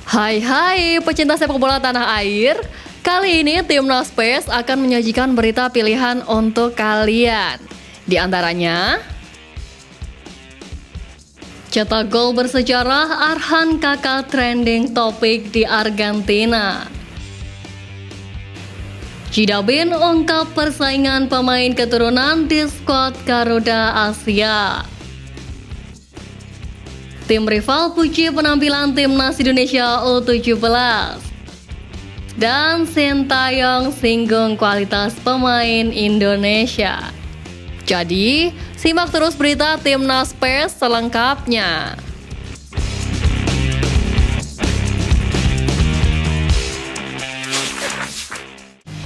Hai pecinta sepak bola tanah air. Kali ini Timnas PES akan menyajikan berita pilihan untuk kalian. Di antaranya, cetak gol bersejarah Arhan Kakak trending topik di Argentina. Cidabin ungkap persaingan pemain keturunan di skuad Garuda Asia. Tim rival puji penampilan Timnas Indonesia U17. Dan Sintayong singgung kualitas pemain Indonesia. Jadi, simak terus berita Timnas PES selengkapnya.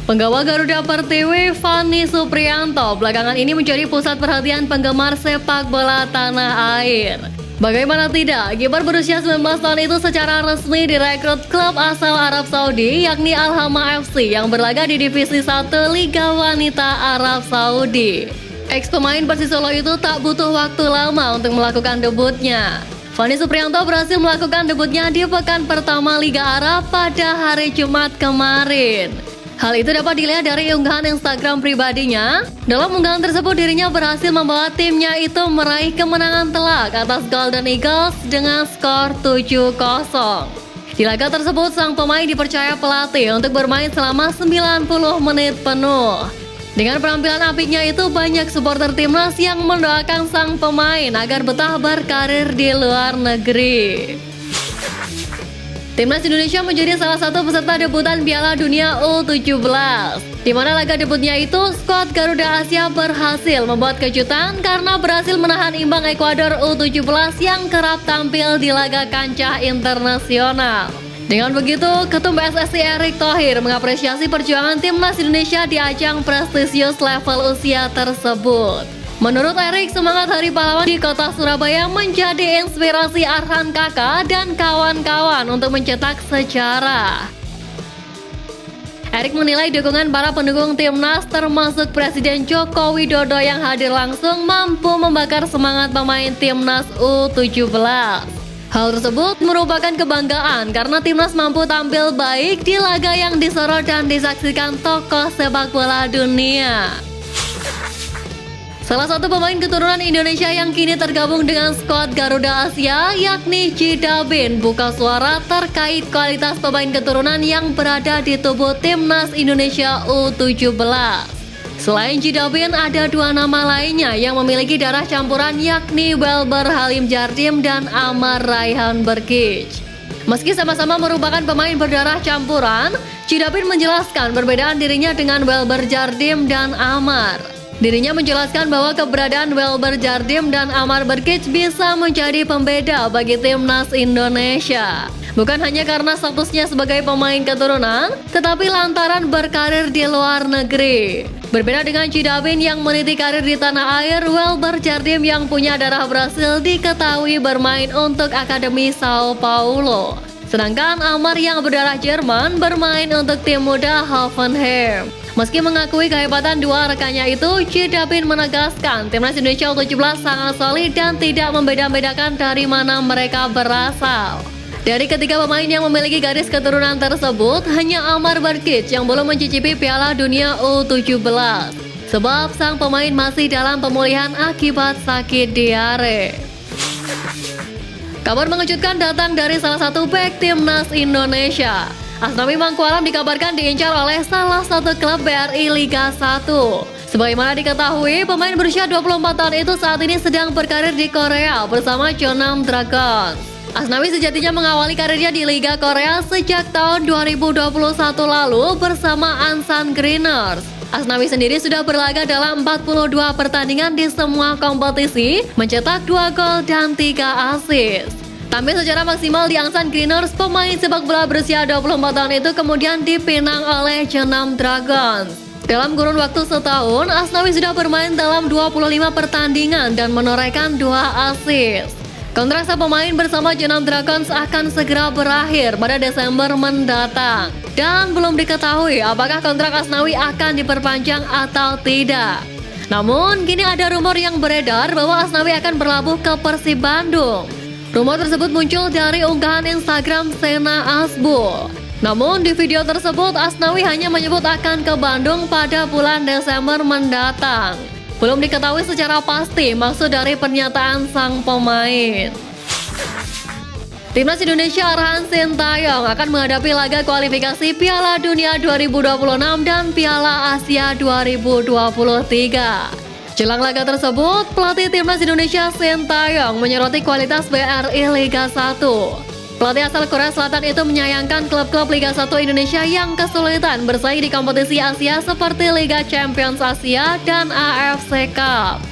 Penggawa Garuda Pertiwi Fanny Supriyanto belakangan ini menjadi pusat perhatian penggemar sepak bola tanah air. Bagaimana tidak, kiper berusia 19 tahun itu secara resmi direkrut klub asal Arab Saudi yakni Al-Hama FC yang berlaga di Divisi 1 Liga Wanita Arab Saudi. Ex pemain Persis Solo itu tak butuh waktu lama untuk melakukan debutnya. Fanny Supriyanto berhasil melakukan debutnya di pekan pertama Liga Arab pada hari Jumat kemarin. Hal itu dapat dilihat dari unggahan Instagram pribadinya. Dalam unggahan tersebut dirinya berhasil membawa timnya itu meraih kemenangan telak atas Golden Eagles dengan skor 7-0. Di laga tersebut sang pemain dipercaya pelatih untuk bermain selama 90 menit penuh. Dengan penampilan apiknya itu banyak supporter timnas yang mendoakan sang pemain agar betah berkarir di luar negeri. Timnas Indonesia menjadi salah satu peserta debutan Piala Dunia U17, di mana laga debutnya itu skuad Garuda Asia berhasil membuat kejutan karena berhasil menahan imbang Ekuador U17 yang kerap tampil di laga kancah internasional. Dengan begitu, Ketum PSSI Erick Thohir mengapresiasi perjuangan Timnas Indonesia di ajang prestisius level usia tersebut. Menurut Erick, semangat Hari Pahlawan di kota Surabaya menjadi inspirasi Arhan Kakak dan kawan-kawan untuk mencetak sejarah. Erick menilai dukungan para pendukung timnas termasuk Presiden Joko Widodo yang hadir langsung mampu membakar semangat pemain timnas U17. Hal tersebut merupakan kebanggaan karena timnas mampu tampil baik di laga yang disorot dan disaksikan tokoh sepak bola dunia. Salah satu pemain keturunan Indonesia yang kini tergabung dengan skuad Garuda Asia yakni Cidabin buka suara terkait kualitas pemain keturunan yang berada di tubuh Timnas Indonesia U17. Selain Cidabin, ada dua nama lainnya yang memiliki darah campuran yakni Welber Halim Jardim dan Amar Raihan Berkich. Meski sama-sama merupakan pemain berdarah campuran, Cidabin menjelaskan perbedaan dirinya dengan Welber Jardim dan Amar. Dirinya menjelaskan bahwa keberadaan Welber Jardim dan Amar Berkich bisa menjadi pembeda bagi Timnas Indonesia. Bukan hanya karena statusnya sebagai pemain keturunan, tetapi lantaran berkarir di luar negeri. Berbeda dengan Cidabin yang meniti karir di tanah air, Welber Jardim yang punya darah Brasil diketahui bermain untuk Akademi Sao Paulo. Sedangkan Amar yang berdarah Jerman bermain untuk tim muda Hoffenheim. Meski mengakui kehebatan dua rekannya itu, Cidabin menegaskan Timnas Indonesia U17 sangat solid dan tidak membeda-bedakan dari mana mereka berasal. Dari ketiga pemain yang memiliki garis keturunan tersebut, hanya Amar Berkich yang belum mencicipi Piala Dunia U17. Sebab sang pemain masih dalam pemulihan akibat sakit diare. Kabar mengejutkan datang dari salah satu bek Timnas Indonesia. Asnawi Mangkualam dikabarkan diincar oleh salah satu klub BRI Liga 1. Sebagaimana diketahui, pemain berusia 24 tahun itu saat ini sedang berkarir di Korea bersama Jeonnam Dragons. Asnawi sejatinya mengawali karirnya di Liga Korea sejak tahun 2021 lalu bersama Ansan Greeners. Asnawi sendiri sudah berlaga dalam 42 pertandingan di semua kompetisi, mencetak 2 gol dan 3 assist. Tampil secara maksimal di Ansan Greeners, pemain sepak bola berusia 24 tahun itu kemudian dipinang oleh Jeonnam Dragons. Dalam kurun waktu setahun, Asnawi sudah bermain dalam 25 pertandingan dan menorehkan 2 assist. Kontrak sang pemain bersama Jeonnam Dragons akan segera berakhir pada Desember mendatang. Dan belum diketahui apakah kontrak Asnawi akan diperpanjang atau tidak. Namun, kini ada rumor yang beredar bahwa Asnawi akan berlabuh ke Persib Bandung. Rumor tersebut muncul dari unggahan Instagram Sena Asbul. Namun di video tersebut Asnawi hanya menyebut akan ke Bandung pada bulan Desember mendatang. Belum diketahui secara pasti maksud dari pernyataan sang pemain. Timnas Indonesia arahan Sintayong akan menghadapi laga kualifikasi Piala Dunia 2026 dan Piala Asia 2023. Jelang laga tersebut, pelatih Timnas Indonesia Sintayong menyoroti kualitas BRI Liga 1. Pelatih asal Korea Selatan itu menyayangkan klub-klub Liga 1 Indonesia yang kesulitan bersaing di kompetisi Asia seperti Liga Champions Asia dan AFC Cup.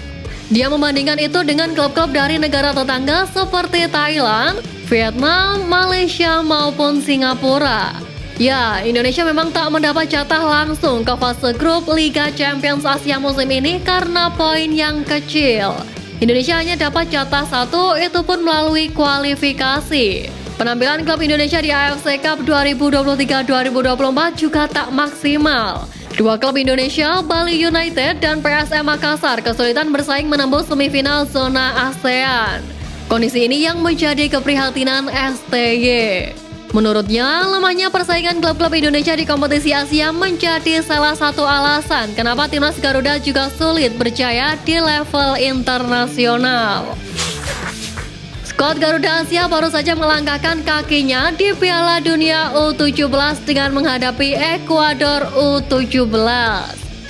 Dia membandingkan itu dengan klub-klub dari negara tetangga seperti Thailand, Vietnam, Malaysia maupun Singapura. Ya, Indonesia memang tak mendapat jatah langsung ke fase grup Liga Champions Asia musim ini karena poin yang kecil. Indonesia hanya dapat jatah 1, itu pun melalui kualifikasi. Penampilan klub Indonesia di AFC Cup 2023-2024 juga tak maksimal. Dua klub Indonesia, Bali United dan PSM Makassar kesulitan bersaing menembus semifinal zona ASEAN. Kondisi ini yang menjadi keprihatinan STY. Menurutnya, lemahnya persaingan klub-klub Indonesia di kompetisi Asia menjadi salah satu alasan kenapa timnas Garuda juga sulit berjaya di level internasional. Skuad Garuda Asia baru saja melangkahkan kakinya di Piala Dunia U17 dengan menghadapi Ekuador U17.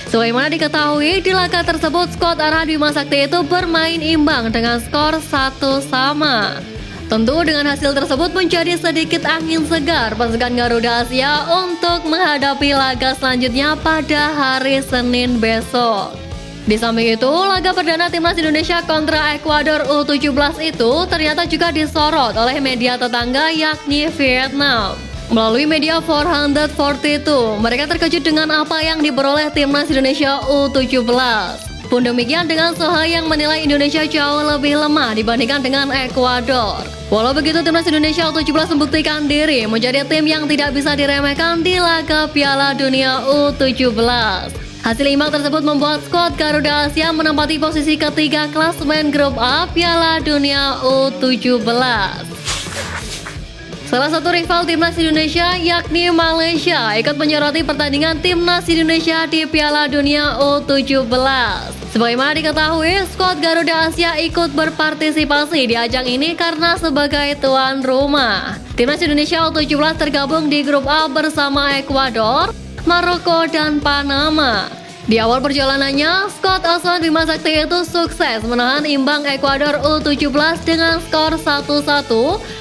Sebagaimana diketahui, di laga tersebut skuad arahan Bima Sakti itu bermain imbang dengan skor 1-1. Tentu dengan hasil tersebut menjadi sedikit angin segar pasukan Garuda Asia untuk menghadapi laga selanjutnya pada hari Senin besok. Di samping itu, laga perdana Timnas Indonesia kontra Ekuador U17 itu ternyata juga disorot oleh media tetangga yakni Vietnam. Melalui media 442, mereka terkejut dengan apa yang diperoleh Timnas Indonesia U17. Pun demikian dengan Soha yang menilai Indonesia jauh lebih lemah dibandingkan dengan Ekuador. Walau begitu, Timnas Indonesia U17 membuktikan diri menjadi tim yang tidak bisa diremehkan di laga Piala Dunia U17. Hasil imbang tersebut membuat skuad Garuda Asia menempati posisi ketiga klasemen grup A Piala Dunia U17. Salah satu rival Timnas Indonesia yakni Malaysia ikut menyoroti pertandingan Timnas Indonesia di Piala Dunia U17. Sebagaimana diketahui, skuad Garuda Asia ikut berpartisipasi di ajang ini karena sebagai tuan rumah. Timnas Indonesia U17 tergabung di grup A bersama Ekuador, Maroko dan Panama. Di awal perjalanannya, skuad asuhan Bima Sakti itu sukses menahan imbang Ekuador U17 dengan skor 1-1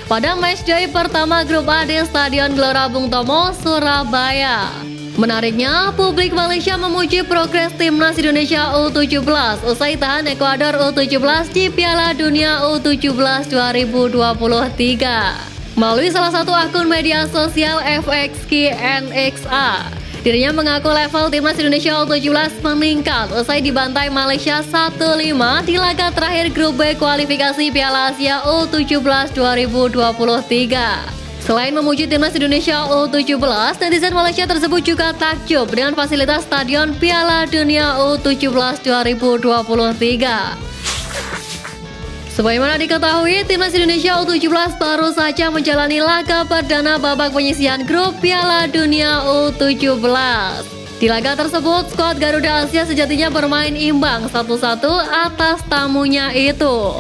pada matchday pertama grup A di Stadion Gelora Bung Tomo, Surabaya. Menariknya, publik Malaysia memuji progres Timnas Indonesia U17 usai tahan Ekuador U17 di Piala Dunia U17 2023. Melalui salah satu akun media sosial FXKNXA, dirinya mengaku level Timnas Indonesia U17 meningkat usai dibantai Malaysia 1-5 di laga terakhir grup B kualifikasi Piala Asia U17 2023. Selain memuji Timnas Indonesia U17, netizen Malaysia tersebut juga takjub dengan fasilitas stadion Piala Dunia U17 2023. Sebagaimana diketahui, Timnas Indonesia U17 baru saja menjalani laga perdana babak penyisihan grup Piala Dunia U17. Di laga tersebut, skuad Garuda Asia sejatinya bermain imbang 1-1 atas tamunya itu.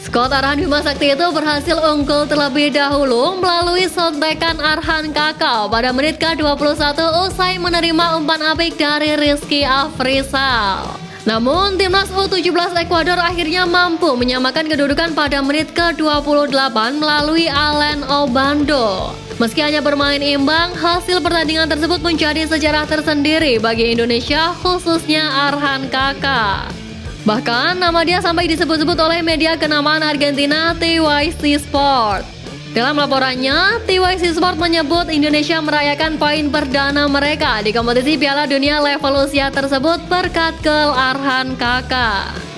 Skuad arahan Bima Sakti itu berhasil unggul terlebih dahulu melalui sontekan Arhan Kakao pada menit ke-21 usai menerima umpan apik dari Rizky Afrizal. Namun, Timnas U17 Ekuador akhirnya mampu menyamakan kedudukan pada menit ke-28 melalui Allen Obando. Meski hanya bermain imbang, hasil pertandingan tersebut menjadi sejarah tersendiri bagi Indonesia, khususnya Arhan Kakao. Bahkan, nama dia sampai disebut-sebut oleh media kenamaan Argentina TYC Sport. Dalam laporannya, TYC Sport menyebut Indonesia merayakan poin perdana mereka di kompetisi Piala Dunia level usia tersebut berkat gol Arhan Kakao.